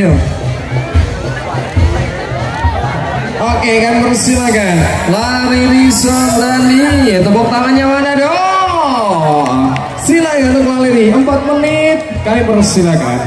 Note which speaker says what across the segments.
Speaker 1: terakhir. Oke, kami persilakan lari di Sondani. Tepuk tangannya mana dong? Silakan untuk lari 4 menit. Kami persilakan.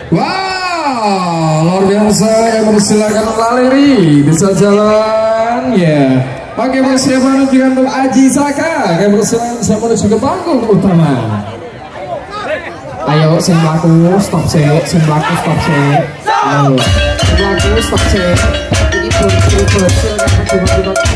Speaker 1: Wow, luar biasa. Yang persilakan lari bisa jalan ya. Oke, persiapan untuk Aji Saka. Yang persilakan saya menuju ke panggung utama. Ayo, sing mlaku stop sik, sing mlaku stop sik. Ayo, sing mlaku stop sik. Ini belum silakan